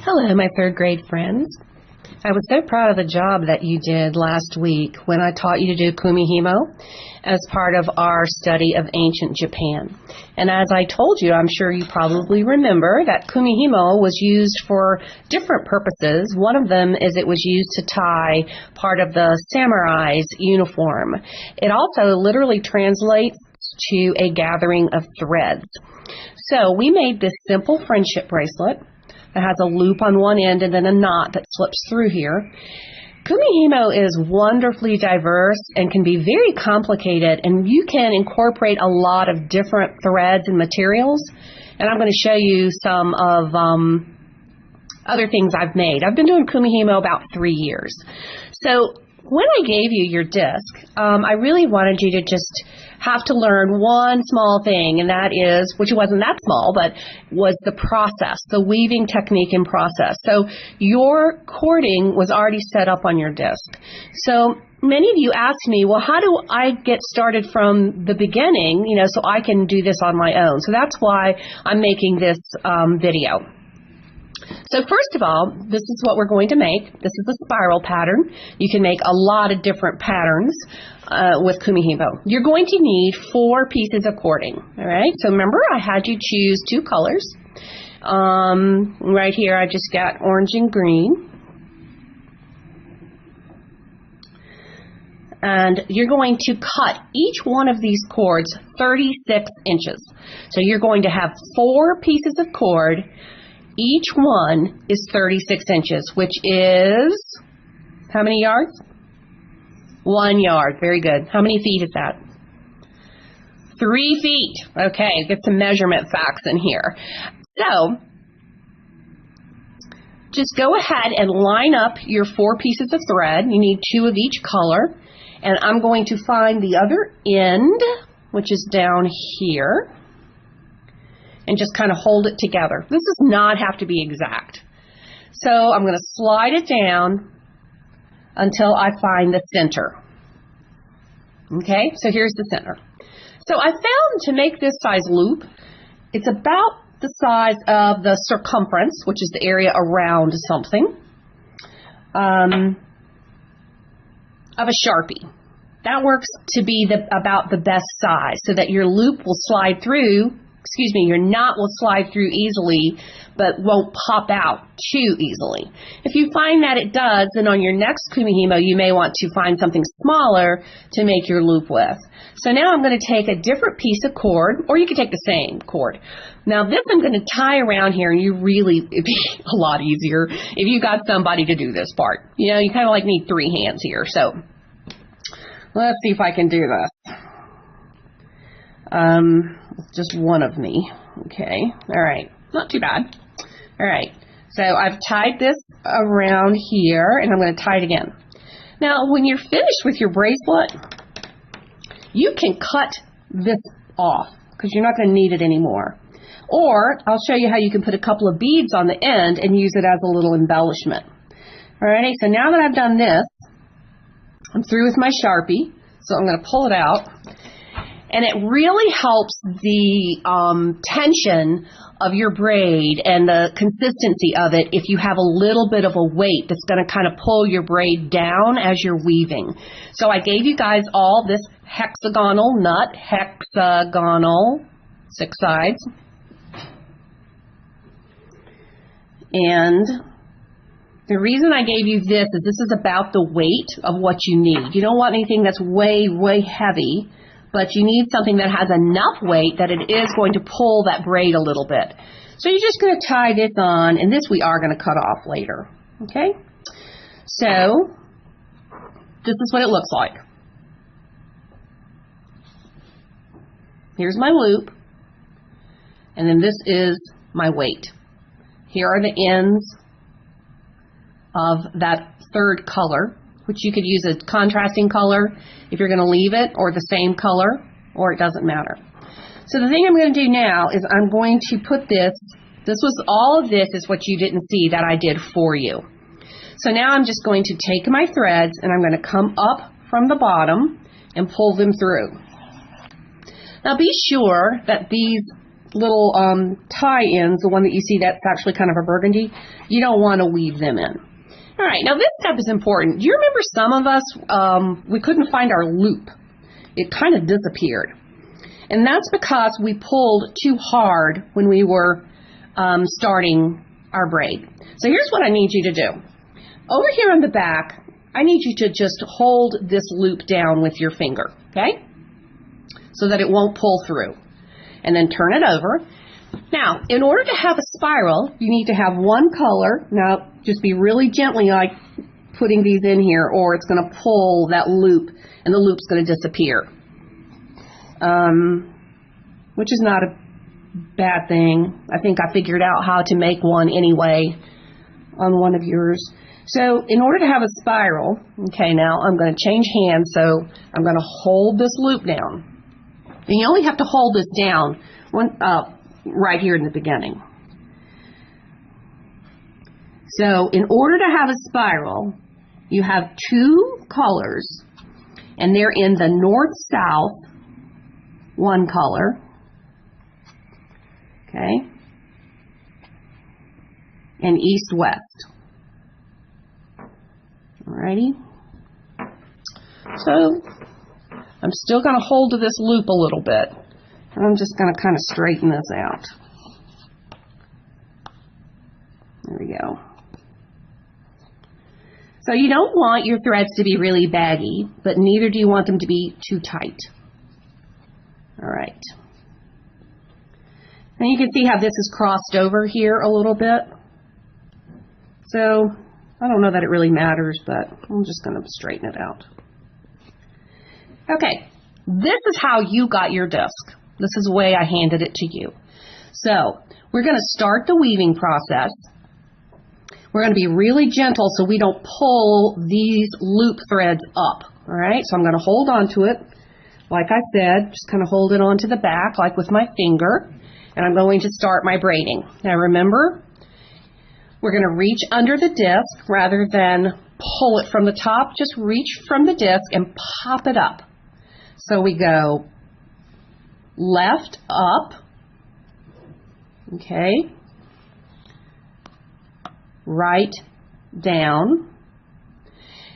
Hello, my third grade friends. I was so proud of the job that you did last week when I taught you to do kumihimo as part of our study of ancient Japan. And as I told you, I'm sure you probably remember that kumihimo was used for different purposes. One of them is it was used to tie part of the samurai's uniform. It also literally translates to a gathering of threads. So we made this simple friendship bracelet. It has a loop on one end and then a knot that slips through here. Kumihimo is wonderfully diverse and can be very complicated, and you can incorporate a lot of different threads and materials. And I'm going to show you some of other things I've made. I've been doing kumihimo about 3 years. So when I gave you your disc, I really wanted you to just have to learn one small thing, and that is, which wasn't that small, but was the process, the weaving technique and process. So your cording was already set up on your disc. So many of you asked me, well, how do I get started from the beginning, so I can do this on my own? So that's why I'm making this video. So first of all, this is what we're going to make. This is a spiral pattern. You can make a lot of different patterns with kumihimo. You're going to need 4 pieces of cording. All right. So remember, I had you choose 2 colors. Right here, I just got orange and green. And you're going to cut each one of these cords 36 inches. So you're going to have 4 pieces of cord. Each one is 36 inches, which is how many yards? 1 yard. Very good. How many feet is that? 3 feet. Okay, get some measurement facts in here. So just go ahead and line up your 4 pieces of thread. You need 2 of each color. And I'm going to find the other end, which is down here, and just kind of hold it together. This does not have to be exact. So I'm going to slide it down until I find the center. Okay, so here's the center. So I found to make this size loop, it's about the size of the circumference, which is the area around something, of a Sharpie. That works to be about the best size so that your loop will slide through. Your knot will slide through easily, but won't pop out too easily. If you find that it does, then on your next kumihimo, you may want to find something smaller to make your loop with. So now I'm going to take a different piece of cord, or you can take the same cord. Now this I'm going to tie around here, and it'd be a lot easier if you got somebody to do this part. You kind of like need 3 hands here. So let's see if I can do this. Just one of me. Okay. All right. Not too bad. All right. So I've tied this around here, and I'm going to tie it again. Now, when you're finished with your bracelet, you can cut this off because you're not going to need it anymore. Or I'll show you how you can put a couple of beads on the end and use it as a little embellishment. All righty. So now that I've done this, I'm through with my Sharpie. So I'm going to pull it out. And it really helps the tension of your braid and the consistency of it if you have a little bit of a weight that's going to kind of pull your braid down as you're weaving. So I gave you guys all this hexagonal knot, 6 sides. And the reason I gave you this is about the weight of what you need. You don't want anything that's way, way heavy, but you need something that has enough weight that it is going to pull that braid a little bit. So you're just going to tie this on, and this we are going to cut off later. Okay? So this is what it looks like. Here's my loop, and then this is my weight. Here are the ends of that 3rd color, which you could use a contrasting color if you're going to leave it, or the same color, or it doesn't matter. So the thing I'm going to do now is I'm going to put all of this is what you didn't see that I did for you. So now I'm just going to take my threads and I'm going to come up from the bottom and pull them through. Now be sure that these little tie-ins, the one that you see that's actually kind of a burgundy, you don't want to weave them in. All right, now this step is important. Do you remember some of us, we couldn't find our loop. It kind of disappeared. And that's because we pulled too hard when we were starting our braid. So here's what I need you to do. Over here on the back, I need you to just hold this loop down with your finger, okay? So that it won't pull through. And then turn it over. Now, in order to have a spiral, you need to have one color. Now, just be really gently like putting these in here, or it's going to pull that loop, and the loop's going to disappear. Which is not a bad thing. I think I figured out how to make one anyway on one of yours. So, in order to have a spiral, okay, now I'm going to change hands, so I'm going to hold this loop down. And you only have to hold this down right here in the beginning. So in order to have a spiral, you have two colors, and they're in the north-south, one color, okay, and east-west. Alrighty. So I'm still going to hold to this loop a little bit. And I'm just going to kind of straighten this out. There we go. So you don't want your threads to be really baggy, but neither do you want them to be too tight. All right. And you can see how this is crossed over here a little bit. So I don't know that it really matters, but I'm just going to straighten it out. Okay, this is how you got your disc. This is the way I handed it to you. So we're going to start the weaving process. We're going to be really gentle so we don't pull these loop threads up. All right, so I'm going to hold on to it. Like I said, just kind of hold it onto the back like with my finger. And I'm going to start my braiding. Now remember, we're going to reach under the disc rather than pull it from the top. Just reach from the disc and pop it up. So we go left up, okay, right down.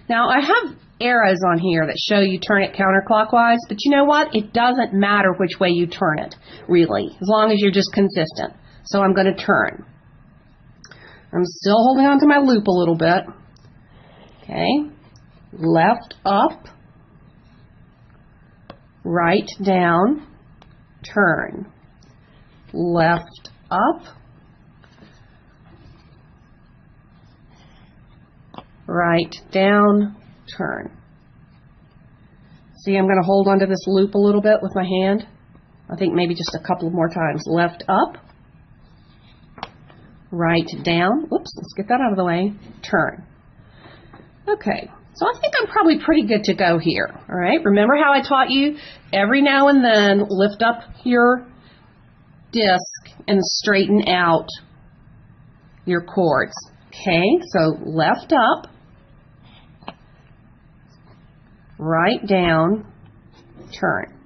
Now I have arrows on here that show you turn it counterclockwise, but you know what? It doesn't matter which way you turn it, really, as long as you're just consistent. So I'm going to turn. I'm still holding on to my loop a little bit. Okay, left up, right down, turn, left up, right down, turn. See, I'm going to hold onto this loop a little bit with my hand. I think maybe just a couple more times. Left up, right down. Oops, let's get that out of the way. Turn. Okay, so I think I'm probably pretty good to go here. All right, remember how I taught you? Every now and then, lift up your disc and straighten out your cords. Okay, so left up, right down, turn.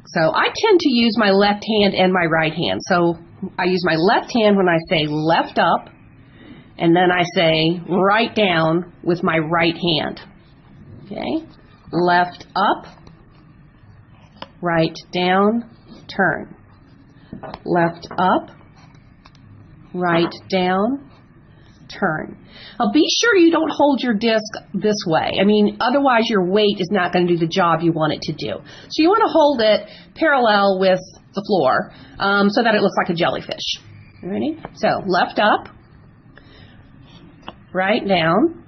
So I tend to use my left hand and my right hand. So I use my left hand when I say left up, and then I say right down with my right hand. Okay, left up, right down, turn. Left up, right down, turn. Now be sure you don't hold your disc this way. I mean, otherwise your weight is not going to do the job you want it to do. So you want to hold it parallel with the floor so that it looks like a jellyfish. Ready? So left up, right down,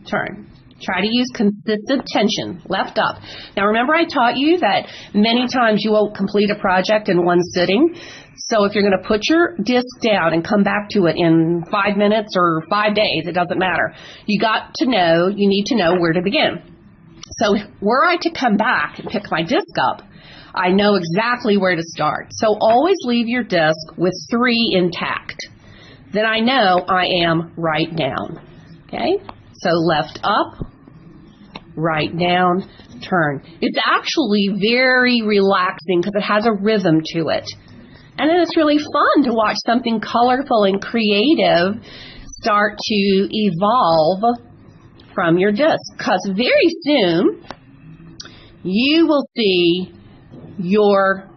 turn. Try to use consistent tension, left up. Now remember I taught you that many times you won't complete a project in one sitting. So if you're going to put your disc down and come back to it in 5 minutes or 5 days, it doesn't matter. You need to know where to begin. So were I to come back and pick my disc up, I know exactly where to start. So always leave your disc with 3 intact. Then I know I am right down. Okay? So left up, right, down, turn. It's actually very relaxing because it has a rhythm to it. And then it's really fun to watch something colorful and creative start to evolve from your disc. Because very soon, you will see your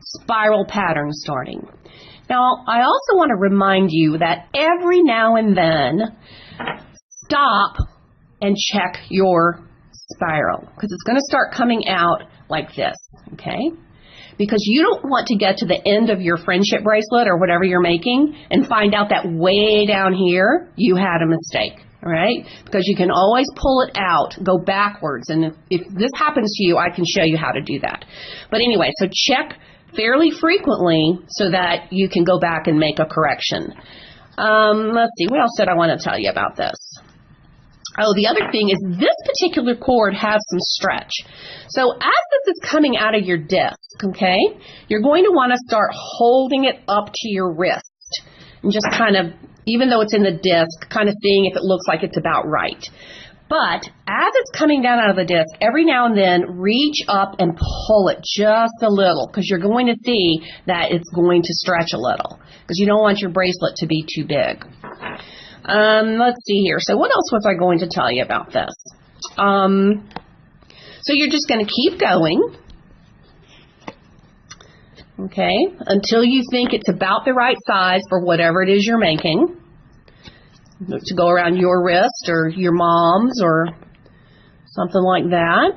spiral pattern starting. Now, I also want to remind you that every now and then, stop and check your spiral, because it's going to start coming out like this, okay? Because you don't want to get to the end of your friendship bracelet or whatever you're making and find out that way down here you had a mistake, all right? Because you can always pull it out, go backwards, and if this happens to you, I can show you how to do that. But anyway, so check fairly frequently so that you can go back and make a correction. Let's see, what else did I want to tell you about this? Oh, the other thing is this particular cord has some stretch. So as this is coming out of your disc, okay, you're going to want to start holding it up to your wrist and just kind of, even though it's in the disc, kind of seeing if it looks like it's about right. But as it's coming down out of the disc, every now and then reach up and pull it just a little, because you're going to see that it's going to stretch a little, because you don't want your bracelet to be too big. Let's see here. So what else was I going to tell you about this? So you're just going to keep going, okay, until you think it's about the right size for whatever it is you're making, to go around your wrist or your mom's or something like that.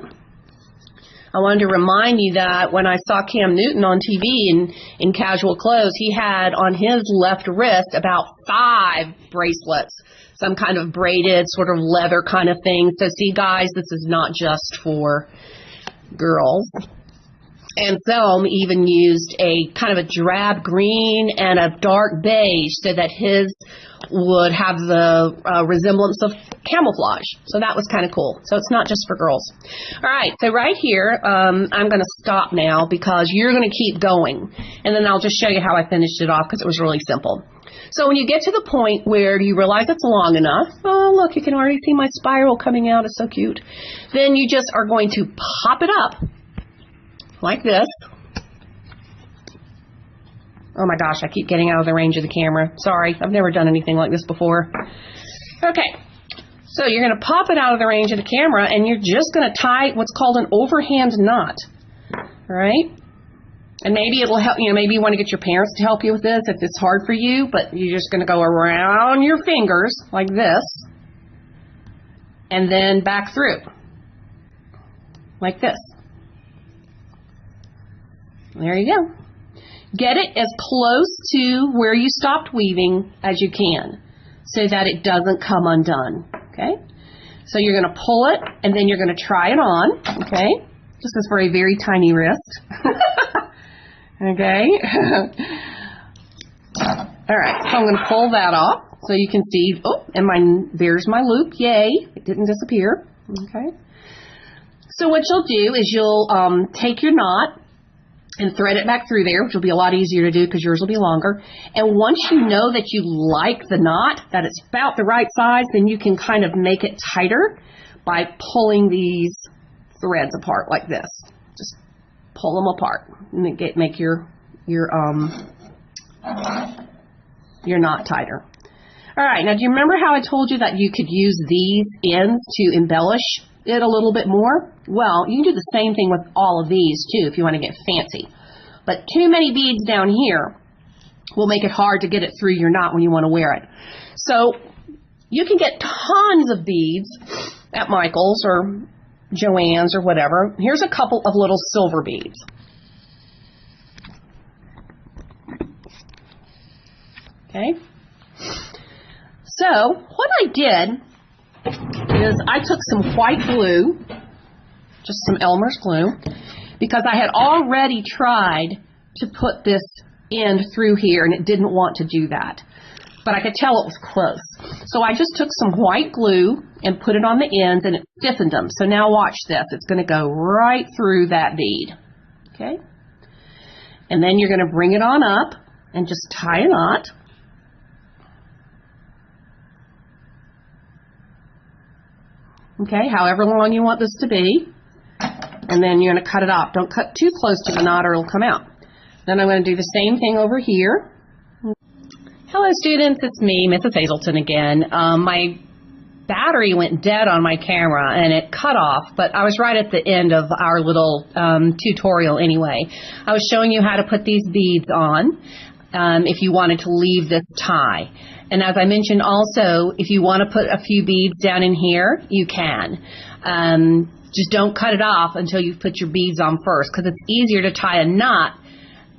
I wanted to remind you that when I saw Cam Newton on TV in casual clothes, he had on his left wrist about 5 bracelets, some kind of braided sort of leather kind of thing. So see, guys, this is not just for girls. And Selm even used a kind of a drab green and a dark beige so that his would have the resemblance of camouflage. So that was kind of cool. So it's not just for girls. All right, so right here, I'm going to stop now because you're going to keep going. And then I'll just show you how I finished it off because it was really simple. So when you get to the point where you realize it's long enough, oh, look, you can already see my spiral coming out. It's so cute. Then you just are going to pop it up like this. Oh my gosh, I keep getting out of the range of the camera. Sorry, I've never done anything like this before. Okay, so you're going to pop it out of the range of the camera and you're just going to tie what's called an overhand knot. All right? And maybe it'll help, maybe you want to get your parents to help you with this if it's hard for you, but you're just going to go around your fingers like this and then back through like this. There you go. Get it as close to where you stopped weaving as you can so that it doesn't come undone, okay? So you're going to pull it, and then you're going to try it on, okay? This is for a very tiny wrist, okay? All right, so I'm going to pull that off so you can see, oh, and there's my loop, yay, it didn't disappear, okay? So what you'll do is you'll take your knot and thread it back through there, which will be a lot easier to do because yours will be longer. And once you know that you like the knot, that it's about the right size, then you can kind of make it tighter by pulling these threads apart like this. Just pull them apart and make your knot tighter. All right, now do you remember how I told you that you could use these ends to embellish it a little bit more? Well, you can do the same thing with all of these too if you want to get fancy. But too many beads down here will make it hard to get it through your knot when you want to wear it. So you can get tons of beads at Michael's or Joann's or whatever. Here's a couple of little silver beads. Okay. So what I did is I took some white glue, just some Elmer's glue, because I had already tried to put this end through here and it didn't want to do that. But I could tell it was close. So I just took some white glue and put it on the ends and it stiffened them. So now watch this. It's going to go right through that bead. Okay? And then you're going to bring it on up and just tie a knot. okay, however long you want this to be. And then you're going to cut it off. Don't cut too close to the knot or it'll come out. Then I'm going to do the same thing over here. Hello students, it's me, Mrs. Hazelton again. My battery went dead on my camera and it cut off, but I was right at the end of our little tutorial anyway. I was showing you how to put these beads on if you wanted to leave this tie. And as I mentioned also, if you want to put a few beads down in here, you can. Just don't cut it off until you've put your beads on first, because it's easier to tie a knot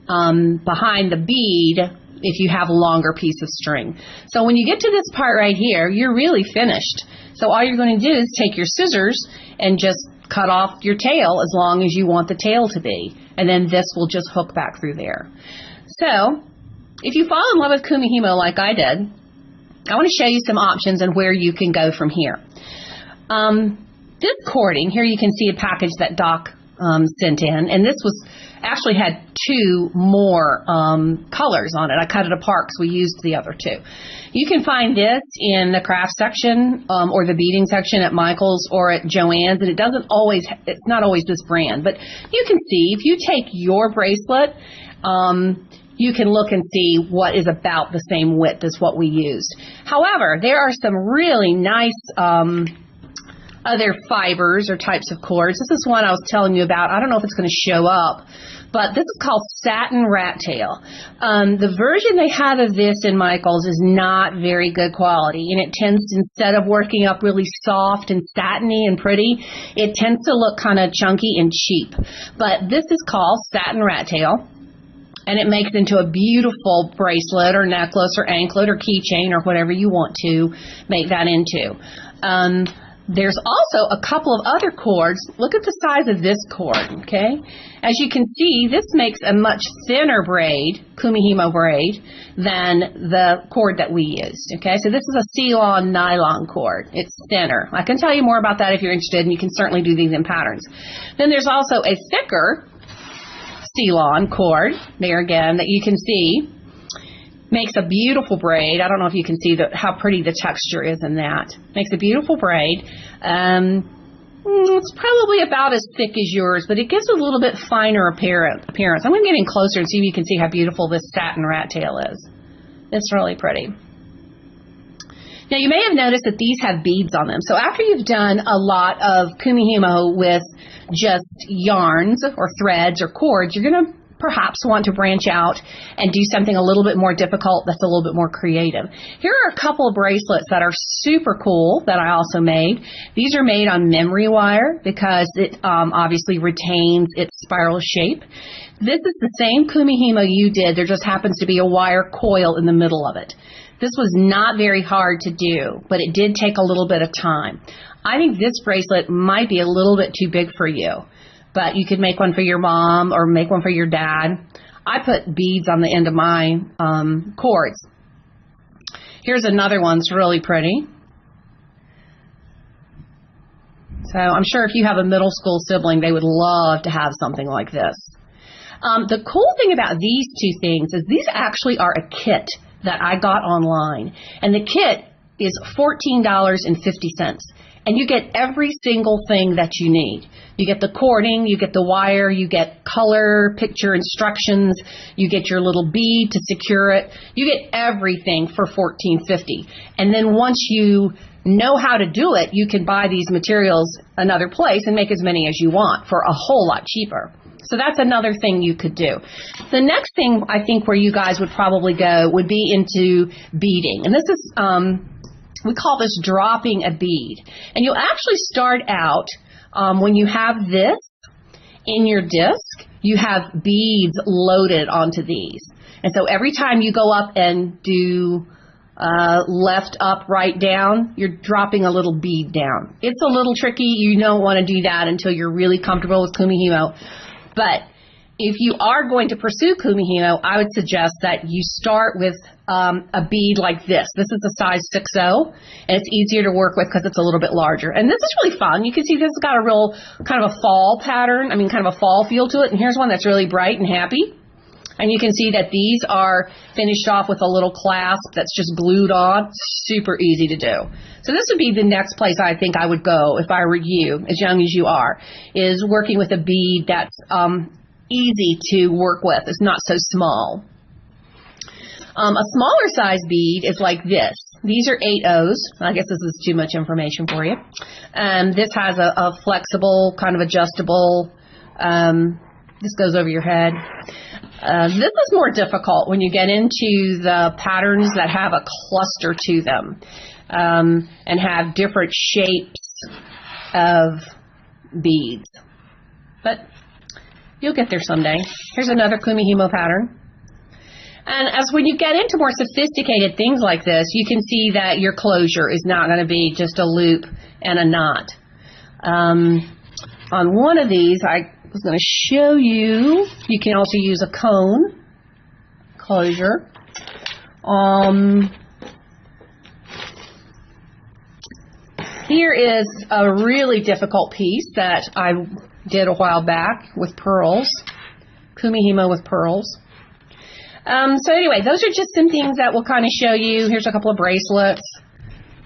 behind the bead if you have a longer piece of string. So when you get to this part right here, you're really finished. So all you're going to do is take your scissors and just cut off your tail as long as you want the tail to be. And then this will just hook back through there. So if you fall in love with kumihimo like I did, I want to show you some options and where you can go from here. This cording, here you can see a package that Doc sent in, and this was actually had two more colors on it. I cut it apart because we used the other two. You can find this in the craft section or the beading section at Michael's or at Joann's, and it's not always this brand, but you can see if you take your bracelet, you can look and see what is about the same width as what we used. However, there are some really nice other fibers or types of cords. This is one I was telling you about. I don't know if it's going to show up, but this is called Satin Rat Tail. The version they have of this in Michael's is not very good quality, and it tends to, instead of working up really soft and satiny and pretty, it tends to look kind of chunky and cheap. But this is called Satin Rat Tail, and it makes into a beautiful bracelet or necklace or anklet or keychain or whatever you want to make that into. There's also a couple of other cords. Look at the size of this cord, okay? As you can see, this makes a much thinner braid, kumihimo braid, than the cord that we used, okay? So this is a Ceylon nylon cord. It's thinner. I can tell you more about that if you're interested, and you can certainly do these in patterns. Then there's also a thicker Ceylon cord, there again, that you can see. Makes a beautiful braid. I don't know if you can see how pretty the texture is in that. Makes a beautiful braid. It's probably about as thick as yours, but it gives a little bit finer appearance. I'm going to get in closer and see if you can see how beautiful this satin rat tail is. It's really pretty. Now you may have noticed that these have beads on them. So after you've done a lot of kumihimo with just yarns or threads or cords, you're going to perhaps want to branch out and do something a little bit more difficult that's a little bit more creative. Here are a couple of bracelets that are super cool that I also made. These are made on memory wire because it obviously retains its spiral shape. This is the same kumihimo you did. There just happens to be a wire coil in the middle of it. This was not very hard to do, but it did take a little bit of time. I think this bracelet might be a little bit too big for you, but you could make one for your mom or make one for your dad. I put beads on the end of my cords. Here's another one that's really pretty. So I'm sure if you have a middle school sibling, they would love to have something like this. The cool thing about these two things is these actually are a kit that I got online. And the kit is $14.50. And you get every single thing that you need. You get the cording, you get the wire, you get color, picture instructions, you get your little bead to secure it. You get everything for $14.50. And then once you know how to do it, you can buy these materials another place and make as many as you want for a whole lot cheaper. So that's another thing you could do. The next thing I think where you guys would probably go would be into beading. And this is we call this dropping a bead. And you'll actually start out when you have this in your disc, you have beads loaded onto these. And so every time you go up and do left, up, right, down, you're dropping a little bead down. It's a little tricky. You don't want to do that until you're really comfortable with kumihimo. But if you are going to pursue kumihimo, I would suggest that you start with a bead like this. This is a size 6.0, and it's easier to work with because it's a little bit larger. And this is really fun. You can see this has got a real kind of a fall pattern, kind of a fall feel to it. And here's one that's really bright and happy. And you can see that these are finished off with a little clasp that's just glued on. Super easy to do. So this would be the next place I think I would go if I were you, as young as you are, is working with a bead that's easy to work with. It's not so small. A smaller size bead is like this. These are 8/0s. I guess this is too much information for you. This has a flexible, kind of adjustable, this goes over your head. This is more difficult when you get into the patterns that have a cluster to them and have different shapes of beads. But you'll get there someday. Here's another kumihimo pattern. And as when you get into more sophisticated things like this, you can see that your closure is not going to be just a loop and a knot. On one of these, I was going to show you, you can also use a cone closure. Here is a really difficult piece that I did a while back with pearls, kumihimo with pearls. So anyway, those are just some things that will kind of show you. Here's a couple of bracelets.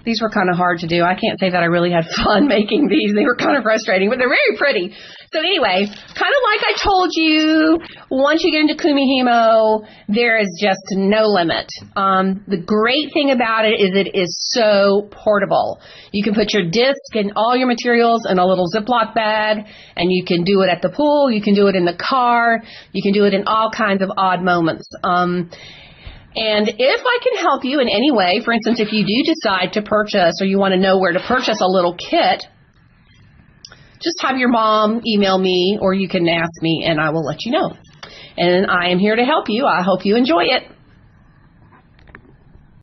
These were kind of hard to do. I can't say that I really had fun making these. They were kind of frustrating, but they're very pretty. So anyway, kind of like I told you, once you get into kumihimo, there is just no limit. The great thing about it is it is so portable. You can put your disc and all your materials in a little Ziploc bag, and you can do it at the pool. You can do it in the car. You can do it in all kinds of odd moments. And if I can help you in any way, for instance, if you do decide to purchase or you want to know where to purchase a little kit, just have your mom email me or you can ask me and I will let you know. And I am here to help you. I hope you enjoy it.